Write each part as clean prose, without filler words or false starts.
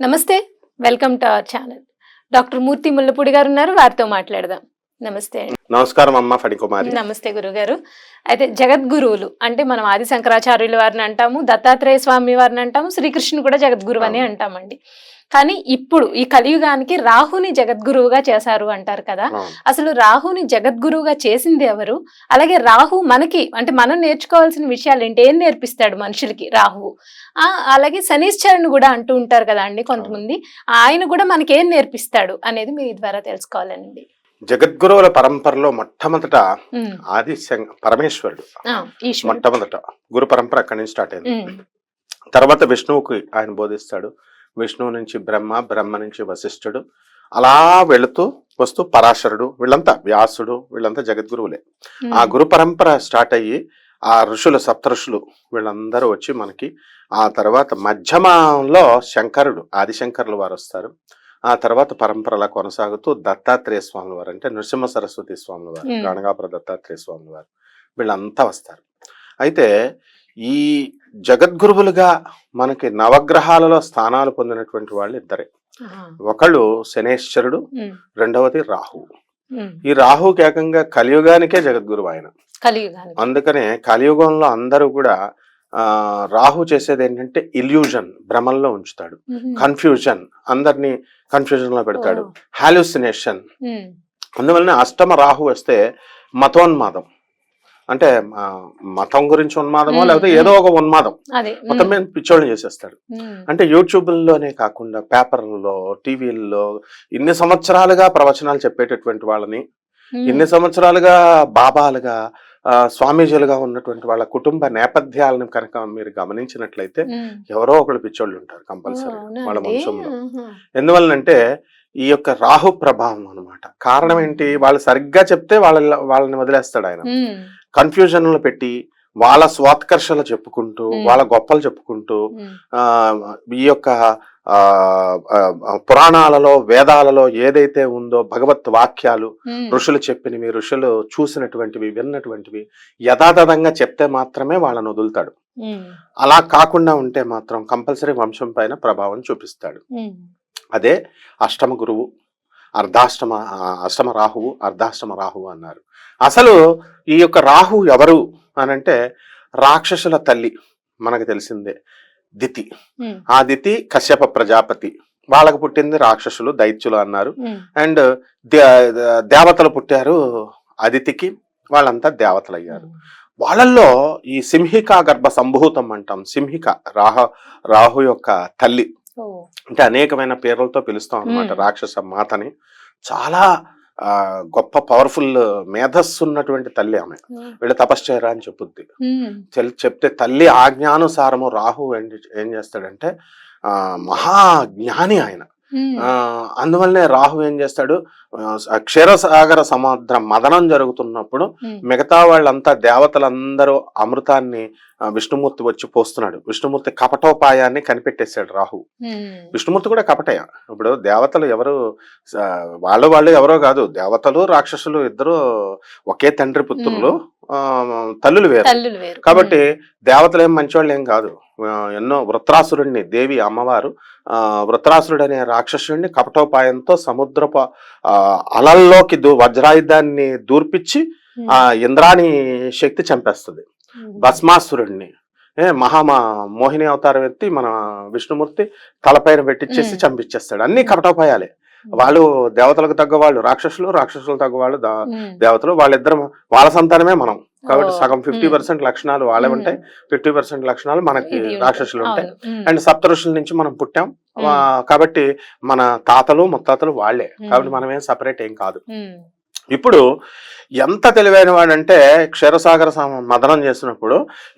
నమస్తే, welcome to our channel. Doctor Murthy Mullapudi గారు ఉన్నారు, వారితో మాట్లాడదాం. నమస్తే అండి. నమస్కారం అమ్మ ఫణికుమారి. నమస్తే గురుగారు. అయితే జగద్గురువులు అంటే మనం ఆది శంకరాచార్యుల వారిని అంటాము, దత్తాత్రేయ స్వామి వారిని అంటాము, శ్రీకృష్ణుని కూడా జగద్గురువు అని అంటామండి. కానీ ఇప్పుడు ఈ కలియుగానికి రాహుని జగద్గురువుగా చేశారు అంటారు కదా. అసలు రాహుని జగద్గురువుగా చేసింది ఎవరు? అలాగే రాహు మనకి అంటే మనం నేర్చుకోవాల్సిన విషయాలు ఏంటి, ఏం నేర్పిస్తాడు మనుషులకి రాహువు? అలాగే శనీశ్వరుని కూడా అంటూ ఉంటారు కదా అండి కొంతమంది, ఆయన కూడా మనకి ఏం నేర్పిస్తాడు అనేది మీ ద్వారా తెలుసుకోవాలండి. జగద్గురువుల పరంపరలో మొట్టమొదట ఆది పరమేశ్వరుడు మొట్టమొదట గురు పరంపర అక్కడి నుంచి స్టార్ట్ అయింది. తర్వాత విష్ణువుకి ఆయన బోధిస్తాడు, విష్ణువు నుంచి బ్రహ్మ, బ్రహ్మ నుంచి వశిష్ఠుడు, అలా వెళుతూ వస్తూ పరాశరుడు, వీళ్ళంతా వ్యాసుడు, వీళ్ళంతా జగద్గురువులే. ఆ గురు పరంపర స్టార్ట్ అయ్యి ఆ ఋషులు, సప్త ఋషులు వీళ్ళందరూ వచ్చి మనకి ఆ తర్వాత మధ్యమంలో శంకరుడు, ఆదిశంకరులు వారు వస్తారు. ఆ తర్వాత పరంపరలా కొనసాగుతూ దత్తాత్రేయ స్వాముల వారు అంటే నృసింహ సరస్వతి స్వాముల వారు, గణగాపుర దత్తాత్రేయ స్వాముల వారు వీళ్ళంతా వస్తారు. అయితే ఈ జగద్గురువులుగా మనకి నవగ్రహాలలో స్థానాలు పొందినటువంటి వాళ్ళు ఇద్దరే. ఒకళ్ళు శనేశ్వరుడు, రెండవది రాహువు. ఈ రాహుకి ఏకంగా కలియుగానికే జగద్గురువు ఆయన. అందుకనే కలియుగంలో అందరూ కూడా రాహు చేసేది ఏంటంటే ఇల్యూజన్, భ్రమంలో ఉంచుతాడు, కన్ఫ్యూజన్, అందరినీ కన్ఫ్యూజన్ లో పెడతాడు, హాల్యూసినేషన్. అందువలన అష్టమ రాహు వస్తే మతోన్మాదం, అంటే మతం గురించి ఉన్మాదమో లేకపోతే ఏదో ఒక ఉన్మాదం మొత్తం మీద పిచ్చోళ్ళని చేసేస్తాడు. అంటే యూట్యూబ్లోనే కాకుండా పేపర్లలో, టీవీల్లో ఇన్ని సంవత్సరాలుగా ప్రవచనాలు చెప్పేటటువంటి వాళ్ళని, ఇన్ని సంవత్సరాలుగా బాబాలుగా, స్వామీజీలుగా ఉన్నటువంటి వాళ్ళ కుటుంబ నేపథ్యాలను కనుక మీరు గమనించినట్లయితే ఎవరో ఒకళ్ళు పిచ్చోళ్ళు ఉంటారు కంపల్సరీ వాళ్ళ వంశంలో. ఎందువల్లంటే ఈ యొక్క రాహు ప్రభావం అనమాట. కారణం ఏంటి, వాళ్ళు సరిగ్గా చెప్తే వాళ్ళని వదిలేస్తాడు ఆయన. కన్ఫ్యూజన్ లో పెట్టి వాళ్ళ స్వాత్కర్షలు చెప్పుకుంటూ, వాళ్ళ గొప్పలు చెప్పుకుంటూ, ఈ యొక్క పురాణాలలో, వేదాలలో ఏదైతే ఉందో భగవత్ వాక్యాలు, ఋషులు చెప్పినవి, ఋషులు చూసినటువంటివి, విన్నటువంటివి యథాతథంగా చెప్తే మాత్రమే వాళ్ళని వదులుతాడు. అలా కాకుండా ఉంటే మాత్రం కంపల్సరీ వంశం పైన ప్రభావం చూపిస్తాడు. అదే అష్టమ గురువు, అష్టమ రాహువు, అర్ధాష్టమ రాహువు అన్నారు. అసలు ఈ యొక్క రాహు ఎవరు అనంటే రాక్షసుల తల్లి, మనకు తెలిసిందే దితి. ఆ దితి కశ్యప ప్రజాపతి, వాళ్ళకు పుట్టింది రాక్షసులు, దైత్యులు అన్నారు. అండ్ దేవతలు పుట్టారు అదితికి, వాళ్ళంతా దేవతలు అయ్యారు. వాళ్ళల్లో ఈ సింహిక గర్భ సంభూతం అంటాం, సింహిక రాహు యొక్క తల్లి. అంటే అనేకమైన పేర్లతో పిలుస్తాం అన్నమాట రాక్షస మాతని. చాలా గొప్ప పవర్ఫుల్ మేధస్సు ఉన్నటువంటి తల్లి ఆమె. వీళ్ళు తపశ్చర్య అని చెప్పుద్ది. చెప్తే తల్లి ఆజ్ఞానుసారము రాహు ఏం చేస్తాడంటే మహాజ్ఞాని ఆయన. అందువల్లనే రాహు ఏం చేస్తాడు, క్షీరసాగర సముద్ర మదనం జరుగుతున్నప్పుడు మిగతా వాళ్ళంతా దేవతలందరూ అమృతాన్ని విష్ణుమూర్తి వచ్చి పోస్తున్నాడు. విష్ణుమూర్తి కపటోపాయాన్ని కనిపెట్టేశాడు రాహు. విష్ణుమూర్తి కూడా కపటయ. ఇప్పుడు దేవతలు ఎవరు, వాళ్ళు ఎవరో కాదు, దేవతలు రాక్షసులు ఇద్దరు ఒకే తండ్రి పుత్రులు, తల్లులు వేరు. కాబట్టి దేవతలు ఏం మంచివాళ్ళు ఏం కాదు. ఎన్నో వృత్రాసురుడిని, దేవి అమ్మవారు వృత్రాసురుడు అనే రాక్షసుడిని కపటోపాయంతో సముద్రపు అలల్లోకి వజ్రాయుధాన్ని దూర్పిచ్చి ఆ ఇంద్రాణి శక్తి చంపేస్తుంది. భస్మాసురుడిని మోహిని అవతారం ఎత్తి మన విష్ణుమూర్తి తలపైన పెట్టించేసి చంపించేస్తాడు. అన్ని కపటోపాయాలే. వాళ్ళు దేవతలకు తగ్గవాళ్ళు రాక్షసులు, రాక్షసులు తగ్గవాళ్ళు దేవతలు. వాళ్ళిద్దరు వాళ్ళ సంతానమే మనం. కాబట్టి సగం 50% లక్షణాలు వాళ్ళే ఉంటాయి, 50% లక్షణాలు మనకి రాక్షసులు ఉంటాయి. అండ్ సప్త ఋషుల నుంచి మనం పుట్టాం కాబట్టి మన తాతలు ముత్తాతలు వాళ్లే. కాబట్టి మనం ఏం సపరేట్ ఏం కాదు. ఇప్పుడు ఎంత తెలివైన వాడంటే క్షీరసాగర మదనం చేసినప్పుడు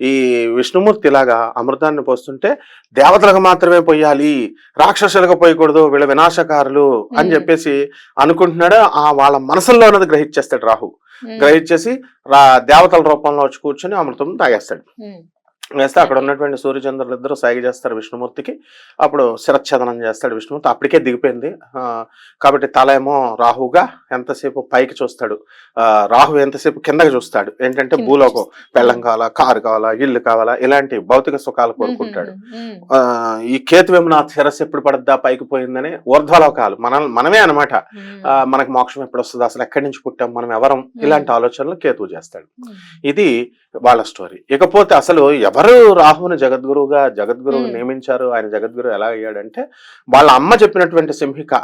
ఈ విష్ణుమూర్తి ఇలాగా అమృతాన్ని పోస్తుంటే దేవతలకు మాత్రమే పోయాలి, రాక్షసులకు పోయకూడదు, వీళ్ళ వినాశకారులు అని చెప్పేసి అనుకుంటున్నాడు. వాళ్ళ మనసుల్లో ఉన్నది గ్రహించేస్తాడు రాహు. గ్రహించేసి దేవతల రూపంలో వచ్చి కూర్చొని అమృతం తాగేస్తాడు. వేస్తే అక్కడ ఉన్నటువంటి సూర్యచంద్రులు ఇద్దరు సైగ చేస్తారు విష్ణుమూర్తికి. అప్పుడు శిరచ్ఛేదనం చేస్తాడు విష్ణుమూర్తి. అప్పటికే దిగిపోయింది. కాబట్టి తల ఏమో రాహుగా ఎంతసేపు పైకి చూస్తాడు, రాహు ఎంతసేపు కిందకి చూస్తాడు. ఏంటంటే భూలోకం, పెళ్ళం కావాలా, కారు కావాలా, ఇల్లు కావాలా, ఇలాంటి భౌతిక సుఖాలు కోరుకుంటాడు. ఈ కేతువేమో నా శిరస్సు ఎప్పుడు పడద్దా పైకి పోయిందని ఊర్ధ్వలోకాలు మనమే అనమాట. మనకు మోక్షం ఎప్పుడు వస్తుంది, అసలు ఎక్కడి నుంచి పుట్టాం, మనం ఎవరం, ఇలాంటి ఆలోచనలు కేతువు చేస్తాడు. ఇది వాళ్ళ స్టోరీ. ఇకపోతే అసలు ఎవరు రాహుని జగద్గురువు నియమించారు, ఆయన జగద్గురు ఎలా అయ్యాడంటే వాళ్ళ అమ్మ చెప్పినటువంటి సింహిక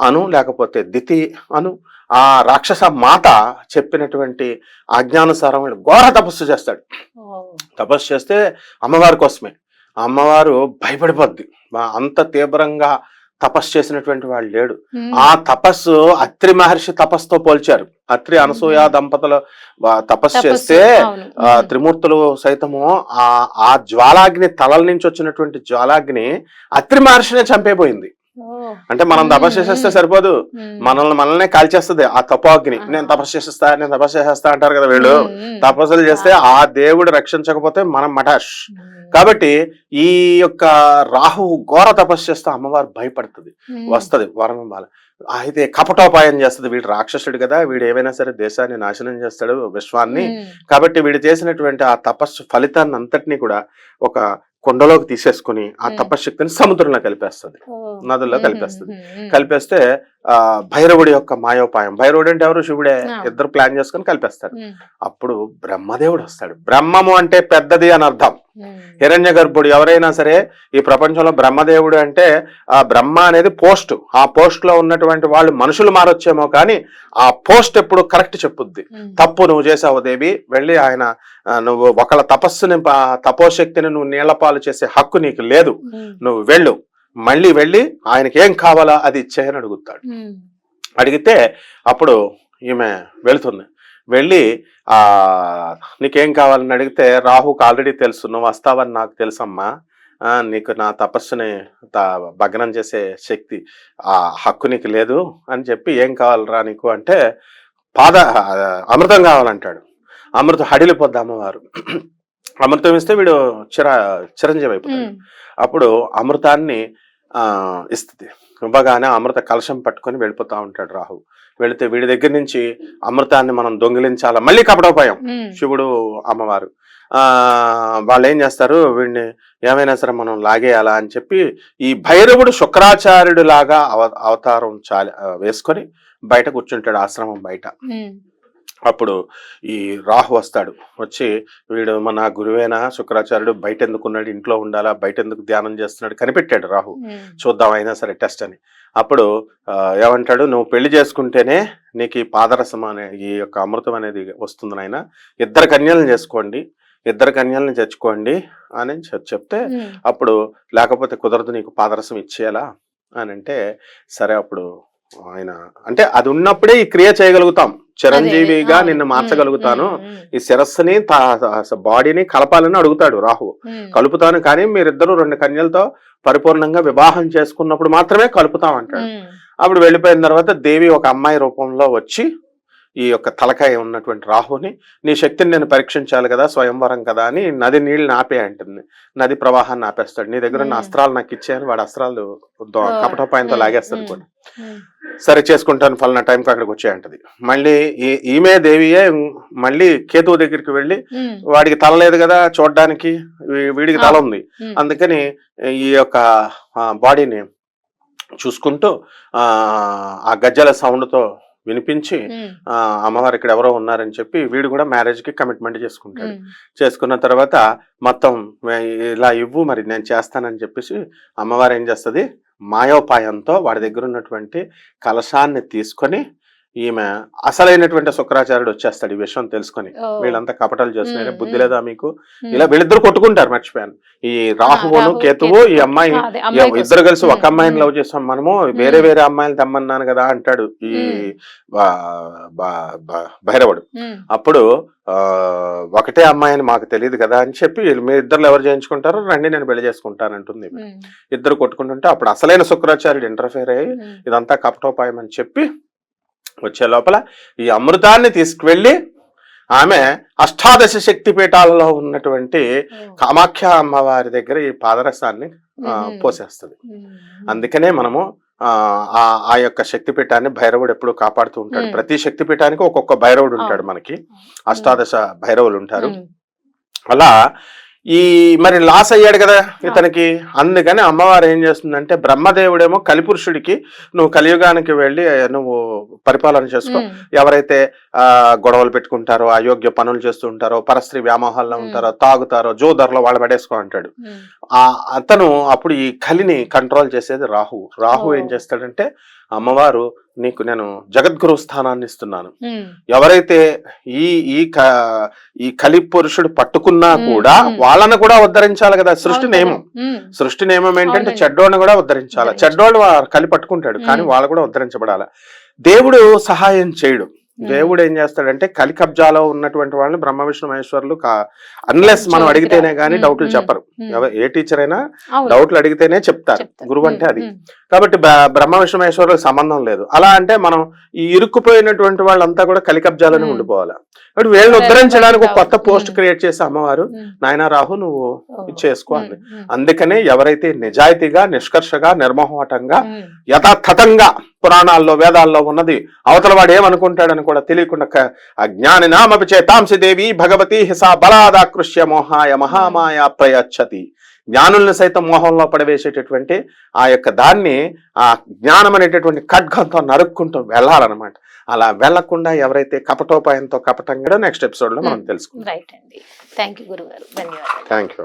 అను లేకపోతే దితి అను ఆ రాక్షస మాత చెప్పినటువంటి ఆజ్ఞానుసారం ఘోర తపస్సు చేస్తాడు. తపస్సు చేస్తే అమ్మవారి కోసమే. అమ్మవారు భయపడిపోద్ది. అంత తీవ్రంగా తపస్సు చేసినటువంటి వాళ్ళు లేడు. ఆ తపస్సు అత్రి మహర్షి తపస్సుతో పోల్చారు. అత్రి అనసూయ దంపతులు తపస్సు చేస్తే త్రిమూర్తులు సైతము ఆ జ్వాలాగ్ని తలల నుంచి వచ్చినటువంటి జ్వాలాగ్ని అత్రి మహర్షినే చంపేపోయింది. అంటే మనం తపస్సు చేసేస్తే సరిపోదు, మనల్నే కాల్చేస్తుంది ఆ తపోగ్ని. నేను తపస్సు చేసేస్తా అంటారు కదా వీళ్ళు. తపస్సులు చేస్తే ఆ దేవుడు రక్షించకపోతే మనం మటాష్. కాబట్టి ఈ యొక్క రాహు ఘోర తపస్సు చేస్తే అమ్మవారు భయపడుతుంది, వస్తుంది వరం ఇవ్వాలి. అయితే కపటోపాయం చేస్తుంది. వీడు రాక్షసుడు కదా, వీడు ఏవైనా సరే దేశాన్ని నాశనం చేస్తాడు, విశ్వాన్ని. కాబట్టి వీడు చేసినటువంటి ఆ తపస్సు ఫలితాన్ని అంతటినీ కూడా ఒక కొండలోకి తీసేసుకుని ఆ తపశక్తిని సముద్రంలో కలిపేస్తుంది, నదుల్లో కలిపేస్తుంది. కలిపేస్తే భైరవుడి యొక్క మాయోపాయం, భైరవుడు అంటే ఎవరు, శివుడే, ఇద్దరు ప్లాన్ చేసుకుని కలిపేస్తాడు. అప్పుడు బ్రహ్మదేవుడు వస్తాడు. బ్రహ్మము అంటే పెద్దది అని అర్థం. హిరణ్య గర్భుడు ఎవరైనా సరే ఈ ప్రపంచంలో బ్రహ్మదేవుడు అంటే ఆ బ్రహ్మ అనేది పోస్ట్. ఆ పోస్ట్ లో ఉన్నటువంటి వాళ్ళు మనుషులు మారొచ్చేమో కానీ ఆ పోస్ట్ ఎప్పుడు కరెక్ట్ చెప్పుద్ది. తప్పు నువ్వు చేసావు దేవి, వెళ్ళి ఆయన నువ్వు ఒకళ్ళ తపస్సుని తపోశక్తిని నువ్వు నీళ్లపాలు చేసే హక్కు నీకు లేదు, నువ్వు వెళ్ళు, మళ్ళీ వెళ్ళి ఆయనకి ఏం కావాలా అది ఇచ్చేయని అడుగుతాడు. అడిగితే అప్పుడు ఈమె వెళుతుంది. వెళ్ళి నీకేం కావాలని అడిగితే రాహుకు ఆల్రెడీ తెలుసు, నువ్వు వస్తావని నాకు తెలుసమ్మా, నీకు నా తపస్సుని భగ్నం చేసే శక్తి ఆ హక్కు నీకు లేదు అని చెప్పి, ఏం కావాలరా నీకు అంటే అమృతం కావాలంటాడు. అమృతం హడిలిపోద్ది అమ్మవారు. అమృతం ఇస్తే వీడు చిరంజీవి అయిపోతాడు. అప్పుడు అమృతాన్ని ఇస్తుంది. ఇవ్వగానే అమృత కలశం పట్టుకొని వెళ్ళిపోతా ఉంటాడు రాహు. వెళితే వీడి దగ్గర నుంచి అమృతాన్ని మనం దొంగిలించాలా, మళ్ళీ కపటోపాయం శివుడు అమ్మవారు. వాళ్ళు ఏం చేస్తారు, వీడిని ఏమైనా సరే మనం లాగేయాలా అని చెప్పి ఈ భైరవుడు శుక్రాచార్యుడు లాగా అవతారం వేసుకొని బయట కూర్చుంటాడు, ఆశ్రమం బయట. అప్పుడు ఈ రాహు వస్తాడు. వచ్చి వీడు మన గురువేనా శుక్రాచార్యుడు, బయట ఎందుకున్నాడు, ఇంట్లో ఉండాలా, బయట ఎందుకు ధ్యానం చేస్తున్నాడు కనిపెట్టాడు రాహు. చూద్దాం అయినా సరే టెస్ట్ అని. అప్పుడు ఏమంటాడు, నువ్వు పెళ్లి చేసుకుంటేనే నీకు ఈ పాదరసం అనే ఈ యొక్క అమృతం అనేది వస్తుంది నాయన, 2 కన్యలను చేసుకోండి, 2 కన్యలను తెచ్చుకోండి అని చెప్తే, అప్పుడు లేకపోతే కుదరదు, నీకు పాదరసం ఇచ్చేయాలా అని అంటే, సరే అప్పుడు ఆయన అంటే అది ఉన్నప్పుడే ఈ క్రియ చేయగలుగుతాం, చిరంజీవిగా నిన్ను మార్చగలుగుతాను, ఈ శిరస్సుని బాడీని కలపాలని అడుగుతాడు రాహు. కలుపుతాను కానీ మీరిద్దరూ 2 కన్యలతో పరిపూర్ణంగా వివాహం చేసుకున్నప్పుడు మాత్రమే కలుపుతాం అంటాడు. అప్పుడు వెళ్ళిపోయిన తర్వాత దేవి ఒక అమ్మాయి రూపంలో వచ్చి ఈ యొక్క తలకాయ ఉన్నటువంటి రాహుని, నీ శక్తిని నేను పరీక్షించాలి కదా, స్వయంవరం కదా అని నది నీళ్ళు ఆపే అంటుంది. నది ప్రవాహాన్ని ఆపేస్తాడు. నీ దగ్గర ఉన్న అస్త్రాలు నాకు ఇచ్చాయని వాడు అస్త్రాలు కపటోపాయంతో లాగేస్తాడు కూడా. సరే చేసుకుంటాను ఫలానా టైంకి అక్కడికి వచ్చాయంటది. మళ్ళీ ఈమె దేవియే మళ్ళీ కేతువు దగ్గరికి వెళ్ళి, వాడికి తల లేదు కదా చూడడానికి, వీడికి తల ఉంది, అందుకని ఈ యొక్క బాడీని చూసుకుంటూ ఆ గజ్జల సౌండ్తో వినిపించి అమ్మవారు ఇక్కడ ఎవరో ఉన్నారని చెప్పి వీడు కూడా మ్యారేజ్ కి కమిట్మెంట్ చేసుకుంటాడు. చేసుకున్న తర్వాత మొత్తం ఇలా ఇవ్వు మరి నేను చేస్తానని చెప్పేసి అమ్మవారు ఏం చేస్తుంది, మాయోపాయంతో వాడి దగ్గర ఉన్నటువంటి కలశాన్ని తీసుకొని ఈమె అసలైనటువంటి శుక్రాచార్యుడు వచ్చేస్తాడు ఈ విషయం తెలుసుకొని. వీళ్ళంతా కపటాలు చేస్తున్నారే, బుద్ధి లేదా మీకు, ఇలా వీళ్ళిద్దరు కొట్టుకుంటారు. మర్చిపోయాను, ఈ రాహువును కేతువు ఈ అమ్మాయి ఇద్దరు కలిసి ఒక అమ్మాయిని లవ్ చేస్తాం మనము, వేరే వేరే అమ్మాయిని తెమ్మన్నాను కదా అంటాడు ఈ భైరవుడు. అప్పుడు ఒకటే అమ్మాయిని మాకు తెలియదు కదా అని చెప్పి, మీ ఇద్దరు ఎవరు చేయించుకుంటారో రండి నేను పెళ్లి చేసుకుంటానంటుంది. ఇద్దరు కొట్టుకుంటుంటే అప్పుడు అసలైన శుక్రాచార్యుడు ఇంటర్ఫేర్ అయ్యి ఇదంతా కపటోపాయం అని చెప్పి వచ్చే లోపల ఈ అమృతాన్ని తీసుకువెళ్ళి ఆమె అష్టాదశ శక్తి పీఠాలలో ఉన్నటువంటి కామాఖ్య అమ్మవారి దగ్గర ఈ పాదరసాన్ని పోసేస్తుంది. అందుకనే మనము ఆ యొక్క శక్తిపీఠాన్ని భైరవుడు ఎప్పుడు కాపాడుతూ ఉంటాడు. ప్రతి శక్తిపీఠానికి ఒక్కొక్క భైరవుడు ఉంటాడు. మనకి అష్టాదశ భైరవులు ఉంటారు. అలా ఈ మరి లాస్ అయ్యాడు కదా ఇతనికి. అందుకని అమ్మవారు ఏం చేస్తుందంటే, బ్రహ్మదేవుడేమో కలిపురుషుడికి నువ్వు కలియుగానికి వెళ్ళి నువ్వు పరిపాలన చేసుకో, ఎవరైతే గొడవలు పెట్టుకుంటారో, అయోగ్య పనులు చేస్తూ ఉంటారో, పరస్త్రీ వ్యామోహాల్లో ఉంటారో, తాగుతారో, జోదర్లో వాళ్ళు పడేసుకో అంటాడు. అతను అప్పుడు ఈ కలిని కంట్రోల్ చేసేది రాహువు. రాహువు ఏం చేస్తాడంటే, అమ్మవారు నీకు నేను జగద్గురు స్థానాన్ని ఇస్తున్నాను, ఎవరైతే ఈ కలి పురుషుడు పట్టుకున్నా కూడా వాళ్ళను కూడా ఉద్ధరించాలి కదా. సృష్టి నియమం ఏంటంటే చెడ్డోళ్ళని కూడా ఉద్ధరించాలి. చెడ్డోళ్ళు కలి పట్టుకుంటాడు కానీ వాళ్ళు కూడా ఉద్ధరించబడాలి. దేవుడు సహాయం చేయడు. దేవుడు ఏం చేస్తాడంటే, కలి కబ్జాలో ఉన్నటువంటి వాళ్ళని బ్రహ్మ విష్ణు మహేశ్వరులు అన్లెస్ మనం అడిగితేనే గానీ డౌట్లు చెప్పరు. ఏ టీచర్ అయినా డౌట్లు అడిగితేనే చెప్తారు. గురువు అంటే అది. కాబట్టి బ్రహ్మ విష్ణు మహేశ్వరులకు సంబంధం లేదు. అలా అంటే మనం ఈ ఇరుక్కుపోయినటువంటి వాళ్ళంతా కూడా కలి కబ్జాలోనే ఉండిపోవాలి. కాబట్టి వీళ్ళని ఉద్ధరించడానికి ఒక కొత్త పోస్ట్ క్రియేట్ చేసి అమ్మవారు, నాయనా రాహు నువ్వు చేసుకో అంది. అందుకనే ఎవరైతే నిజాయితీగా, నిష్కర్షగా, నిర్మోహటంగా, యథాతథంగా పురాణాల్లో వేదాల్లో ఉన్నది అవతల వాడు ఏమనుకుంటాడని కూడా తెలియకుండా అజ్ఞాని నామపి చేతాంసి దేవి భగవతి హిసా బలాదాకృష్య మోహాయ మహామాయ ప్రయచ్చతి. జ్ఞానుల్ని సైతం మోహంలో పడవేసేటటువంటి ఆ యొక్క దాన్ని, ఆ జ్ఞానం అనేటటువంటి ఖడ్గంతో నరుక్కుంటూ వెళ్ళాలన్నమాట. అలా వెళ్లకుండా ఎవరైతే కపటోపాయంతో కపటంగా నెక్స్ట్ ఎపిసోడ్ లో మనం తెలుసుకుందాం. రైట్ అండి. థ్యాంక్ యూ గురుగారు. ధన్యవాదాలు. Thank you.